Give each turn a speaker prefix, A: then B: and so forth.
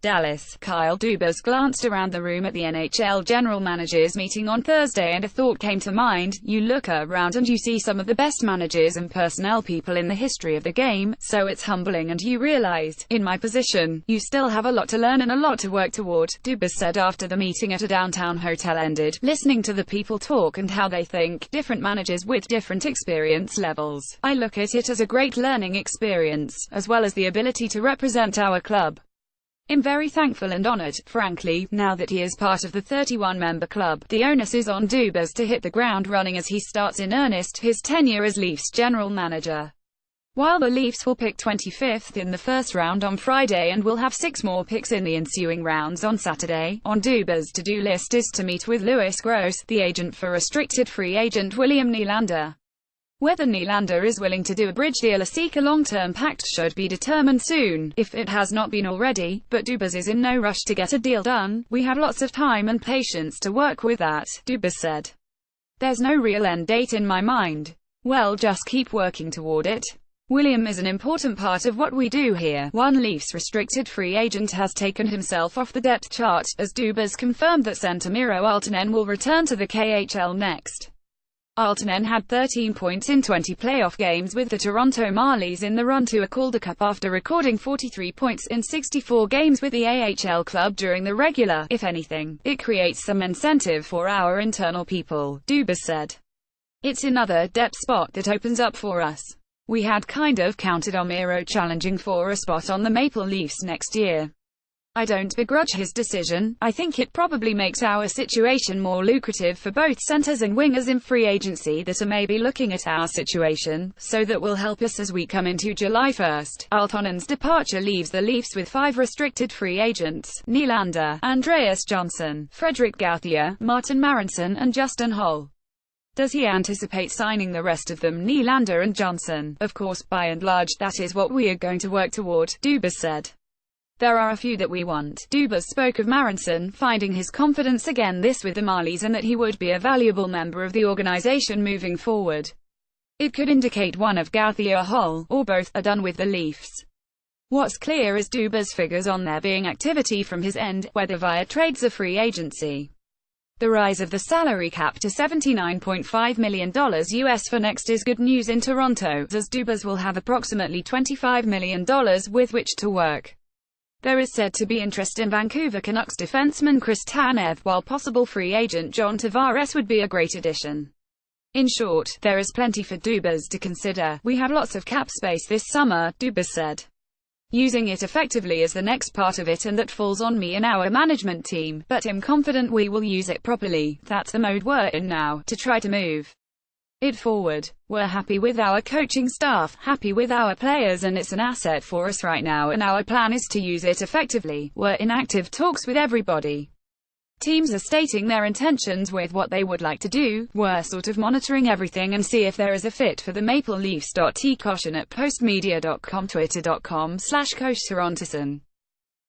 A: Dallas. Kyle Dubas glanced around the room at the NHL general managers meeting on Thursday and a thought came to mind. You look around and you see some of the best managers and personnel people in the history of the game, so it's humbling and you realize, in my position, you still have a lot to learn and a lot to work toward, Dubas said after the meeting at a downtown hotel ended. Listening to the people talk and how they think, different managers with different experience levels, I look at it as a great learning experience, as well as the ability to represent our club. I'm very thankful and honored, frankly, now that he is part of the 31-member club. The onus is on Dubas to hit the ground running as he starts in earnest his tenure as Leafs general manager. While the Leafs will pick 25th in the first round on Friday and will have 6 more picks in the ensuing rounds on Saturday, on Dubas' to-do list is to meet with Louis Gross, the agent for restricted free agent William Nylander. Whether Nylander is willing to do a bridge deal or seek a long-term pact should be determined soon, if it has not been already, but Dubas is in no rush to get a deal done. We have lots of time and patience to work with that, Dubas said. There's no real end date in my mind. Well, just keep working toward it. William is an important part of what we do here. One Leafs restricted free agent has taken himself off the depth chart, as Dubas confirmed that center Miro Aaltonen will return to the KHL next. Aaltonen had 13 points in 20 playoff games with the Toronto Marlies in the run to a Calder Cup after recording 43 points in 64 games with the AHL club during the regular. If anything, it creates some incentive for our internal people, Dubas said. It's another depth spot that opens up for us. We had kind of counted on Miro challenging for a spot on the Maple Leafs next year. I don't begrudge his decision. I think it probably makes our situation more lucrative for both centers and wingers in free agency that are maybe looking at our situation, so that will help us as we come into July 1st. Aaltonen's departure leaves the Leafs with 5 restricted free agents: Nylander, Andreas Johnson, Frederick Gauthier, Martin Marinson and Justin Holl. Does he anticipate signing the rest of them? Nylander and Johnson? Of course, by and large, that is what we are going to work toward, Dubas said. There are a few that we want. Dubas spoke of Marinson finding his confidence again this with the Marlies and that he would be a valuable member of the organization moving forward. It could indicate one of Gauthier or Hull, or both, are done with the Leafs. What's clear is Dubas figures on there being activity from his end, whether via trades or free agency. The rise of the salary cap to $79.5 million US for next is good news in Toronto, as Dubas will have approximately $25 million with which to work. There is said to be interest in Vancouver Canucks defenseman Chris Tanev, while possible free agent John Tavares would be a great addition. In short, there is plenty for Dubas to consider. We have lots of cap space this summer, Dubas said. Using it effectively is the next part of it, and that falls on me and our management team, but I'm confident we will use it properly. That's the mode we're in now, to try to move it forward. We're happy with our coaching staff, happy with our players, and it's an asset for us right now, and our plan is to use it effectively. We're in active talks with everybody. Teams are stating their intentions with what they would like to do. We're sort of monitoring everything and see if there is a fit for the Maple Leafs. T. Caution at postmedia.com, twitter.com/CoachTorontoson.